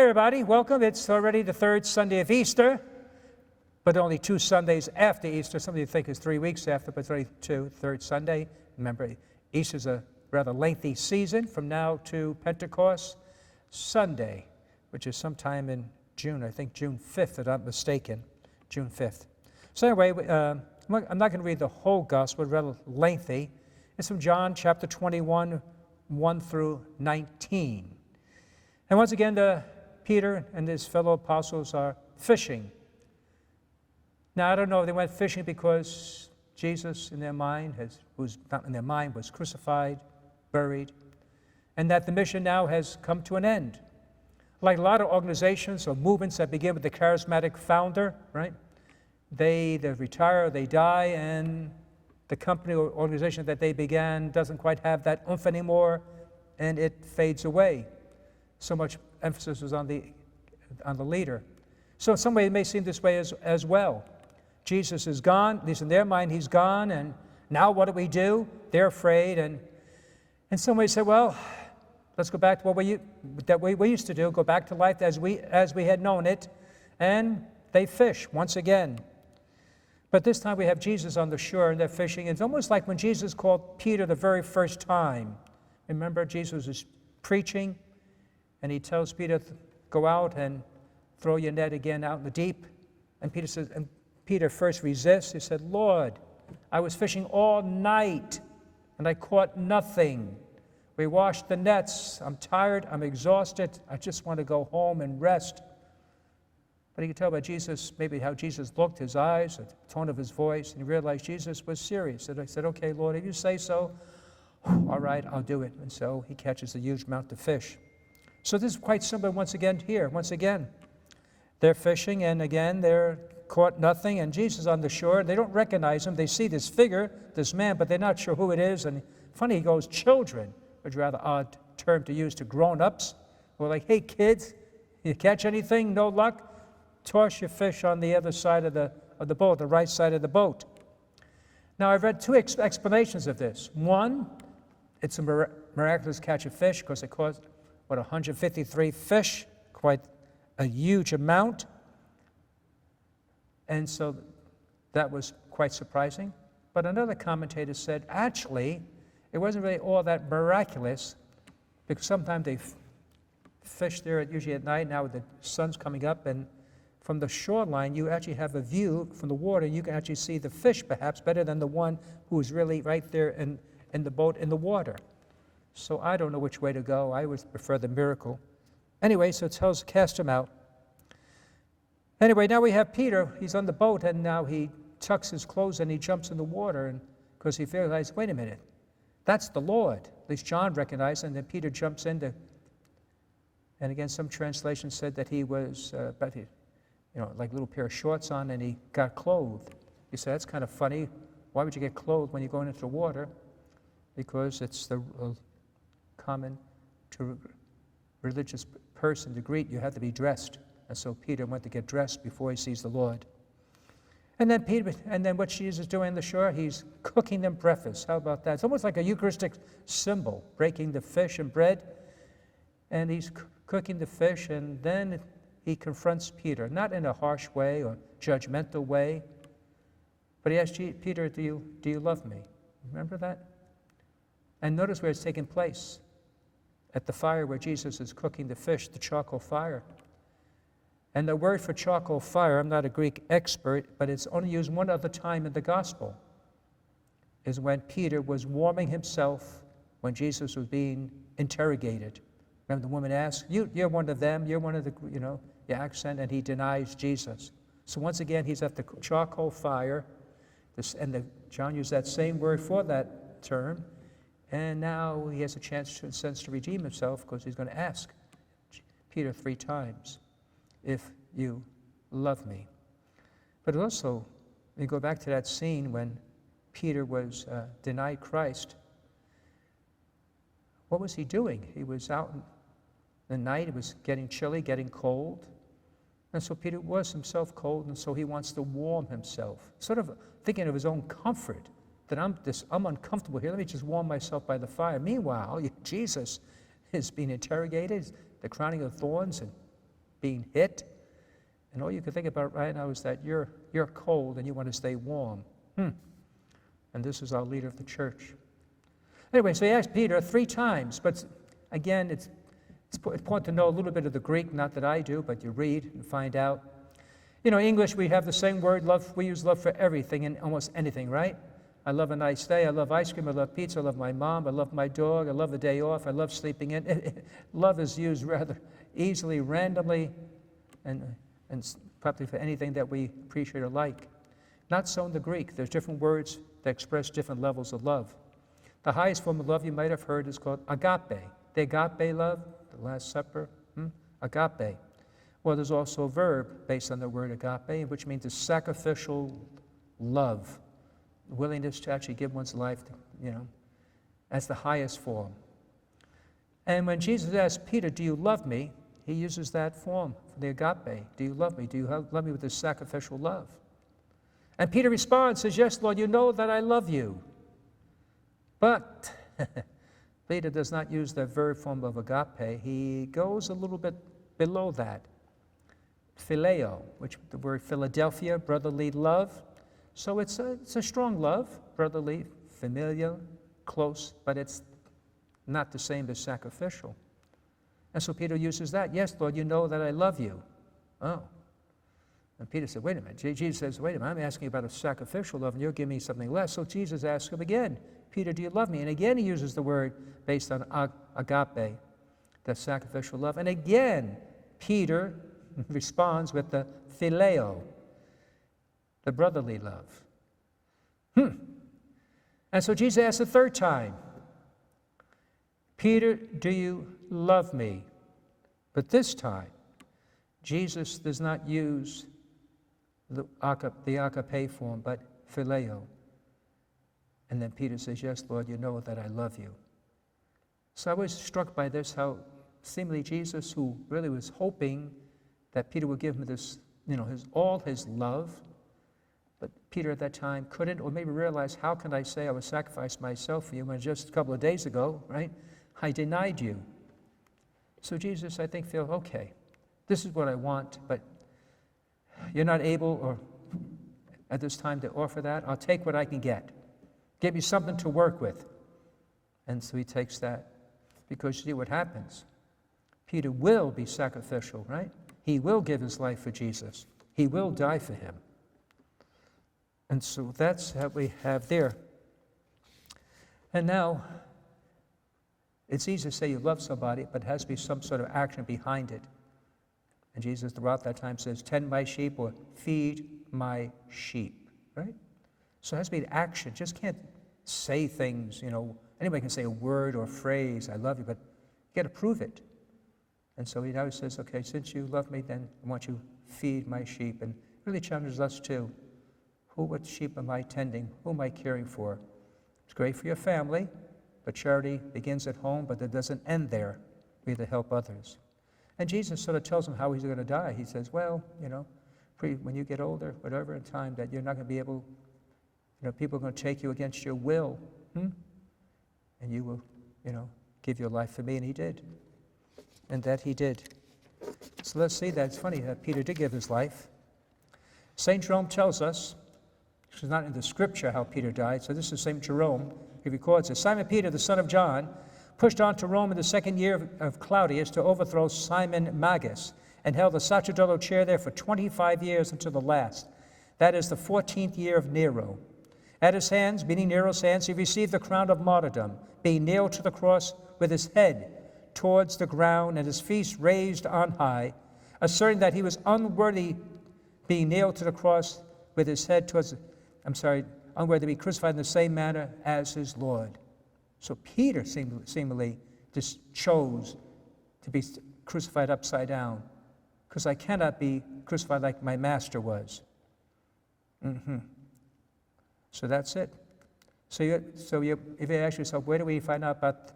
everybody, welcome. It's already the third Sunday of Easter, but only 2 Sundays after Easter. Some of you think it's 3 weeks after, but it's only third Sunday. Remember, Easter's a rather lengthy season from now to Pentecost Sunday, which is sometime in June, I think June 5th, if I'm not mistaken, June 5th. So anyway, I'm not going to read the whole gospel, it's rather lengthy. It's from John chapter 21, 1 through 19. And once again, Peter and his fellow apostles are fishing. Now, I don't know if they went fishing because Jesus in their mind was crucified, buried, and that the mission now has come to an end. Like a lot of organizations or movements that begin with the charismatic founder, right? They retire, they die, and the company or organization that they began doesn't quite have that oomph anymore, and it fades away. So much emphasis was on the leader. So in some way it may seem this way as well. Jesus is gone, at least in their mind he's gone, and now what do? They're afraid, and in some ways say, well, let's go back to what we used to do, go back to life as we had known it, and they fish once again. But this time we have Jesus on the shore and they're fishing. It's almost like when Jesus called Peter the very first time. Remember, Jesus is preaching, and he tells Peter, go out and throw your net again out in the deep. And Peter first resists. He said, Lord, I was fishing all night and I caught nothing. We washed the nets. I'm tired. I'm exhausted. I just want to go home and rest. But he could tell by Jesus, maybe how Jesus looked, his eyes, the tone of his voice, and he realized Jesus was serious. And I said, okay, Lord, if you say so, all right, I'll do it. And so he catches a huge amount of fish. So this is quite similar once again here. Once again, they're fishing, and again, they're caught nothing, and Jesus on the shore. They don't recognize him. They see this figure, this man, but they're not sure who it is. And funny, he goes, children, which is a rather odd term to use to grown-ups. We're like, hey, kids, you catch anything? No luck? Toss your fish on the other side of the boat, the right side of the boat. Now, I've read 2 explanations of this. One, it's a miraculous catch of fish because it caught, 153 fish, quite a huge amount. And so that was quite surprising. But another commentator said, actually, it wasn't really all that miraculous because sometimes they fish there usually at night. Now the sun's coming up, and from the shoreline, you actually have a view from the water. You can actually see the fish perhaps better than the one who is really right there in the boat in the water. So I don't know which way to go. I would prefer the miracle. Anyway, so it tells, cast him out. Anyway, now we have Peter. He's on the boat, and now he tucks his clothes and he jumps in the water, and because he realizes, wait a minute, that's the Lord. At least John recognized, and then Peter jumps into. And again, some translations said that he was, like a little pair of shorts on, and he got clothed. He said, that's kind of funny. Why would you get clothed when you're going into the water? Because it's the common to a religious person to greet, you have to be dressed. And so Peter went to get dressed before he sees the Lord. And then what Jesus is doing on the shore, he's cooking them breakfast. How about that? It's almost like a Eucharistic symbol, breaking the fish and bread. And he's cooking the fish, and then he confronts Peter, not in a harsh way or judgmental way, but he asks Peter, do you love me? Remember that? And notice where it's taking place. At the fire where Jesus is cooking the fish, the charcoal fire. And the word for charcoal fire, I'm not a Greek expert, but it's only used one other time in the gospel, is when Peter was warming himself when Jesus was being interrogated. Remember the woman asked, you're one of them, you're one of the, your accent, and he denies Jesus. So once again, he's at the charcoal fire, John used that same word for that term, and now he has a chance, in a sense, to redeem himself because he's going to ask Peter 3 times, if you love me. But also, we go back to that scene when Peter was denied Christ. What was he doing? He was out in the night. It was getting chilly, getting cold. And so Peter was himself cold, and so he wants to warm himself. Sort of thinking of his own comfort, that I'm uncomfortable here. Let me just warm myself by the fire. Meanwhile, Jesus is being interrogated, the crowning of thorns, and being hit. And all you can think about right now is that you're cold and you want to stay warm. And this is our leader of the church. Anyway, so he asked Peter 3 times, but again, it's important to know a little bit of the Greek, not that I do, but you read and find out. You know, English, we have the same word, love. We use love for everything and almost anything, right? I love a nice day, I love ice cream, I love pizza, I love my mom, I love my dog, I love the day off, I love sleeping in. Love is used rather easily, randomly, and probably for anything that we appreciate or like. Not so in the Greek. There's different words that express different levels of love. The highest form of love you might have heard is called agape. The agape love, the Last Supper, agape. Well, there's also a verb based on the word agape, which means a sacrificial love, willingness to actually give one's life, as the highest form. And when Jesus asked Peter, do you love me? He uses that form for the agape. Do you love me? Do you love me with this sacrificial love? And Peter responds, says, yes, Lord, you know that I love you. But Peter does not use the verb form of agape. He goes a little bit below that. Phileo, which the word Philadelphia, brotherly love. So it's a strong love, brotherly, familial, close, but it's not the same as sacrificial. And so Peter uses that. Yes, Lord, you know that I love you. Oh. And Peter said, wait a minute. Jesus says, wait a minute, I'm asking about a sacrificial love, and you're giving me something less. So Jesus asks him again, Peter, do you love me? And again he uses the word based on agape, that sacrificial love. And again, Peter responds with the phileo, the brotherly love. And so Jesus asks the 3rd time, Peter, do you love me? But this time, Jesus does not use the agape form, but phileo. And then Peter says, yes, Lord, you know that I love you. So I was struck by this, how seemingly Jesus, who really was hoping that Peter would give him this, all his love, but Peter at that time couldn't, or maybe realized, how can I say I would sacrifice myself for you when just a couple of days ago, right, I denied you. So Jesus, I think, felt, okay, this is what I want, but you're not able or at this time to offer that. I'll take what I can get. Give you something to work with. And so he takes that, because you see what happens. Peter will be sacrificial, right? He will give his life for Jesus. He will die for him. And so that's what we have there. And now, it's easy to say you love somebody, but it has to be some sort of action behind it. And Jesus throughout that time says, tend my sheep or feed my sheep, right? So it has to be an action. Just can't say things, Anybody can say a word or a phrase, I love you, but you got to prove it. And so he now says, okay, since you love me, then I want you to feed my sheep. And really challenges us too. What sheep am I tending? Who am I caring for? It's great for your family, but charity begins at home, but it doesn't end there. We have to help others. And Jesus sort of tells them how he's going to die. He says, well, when you get older, whatever in time, that you're not going to be able, people are going to take you against your will. And you will, give your life for me. And he did. And that he did. So let's see that. It's funny that Peter did give his life. St. Jerome tells us, it's not in the scripture how Peter died, so this is St. Jerome. He records it. Simon Peter, the son of John, pushed on to Rome in the 2nd year of Claudius to overthrow Simon Magus, and held the sacerdotal chair there for 25 years until the last. That is the 14th year of Nero. At his hands, meaning Nero's hands, he received the crown of martyrdom, being nailed to the cross with his head towards the ground and his feet raised on high, asserting that he was unworthy being nailed to the cross with his head unworthy to be crucified in the same manner as his Lord. So Peter seemingly just chose to be crucified upside down, because I cannot be crucified like my master was. So that's it. So if you ask yourself, where do we find out about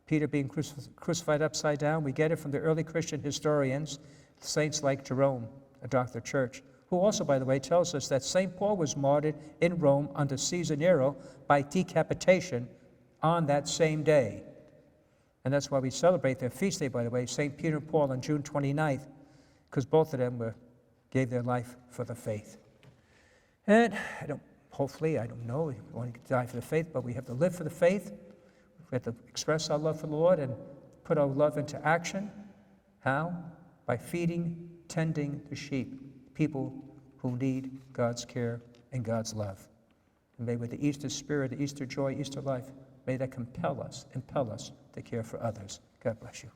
Peter being crucified upside down? We get it from the early Christian historians, saints like Jerome, a doctor of the church, who also, by the way, tells us that St. Paul was martyred in Rome under Caesar Nero by decapitation on that same day. And that's why we celebrate their feast day, by the way, St. Peter and Paul on June 29th, because both of them gave their life for the faith. And I don't know, we want to die for the faith, but we have to live for the faith. We have to express our love for the Lord and put our love into action. How? By feeding, tending the sheep, people who need God's care and God's love. And may with the Easter spirit, the Easter joy, Easter life, may that impel us to care for others. God bless you.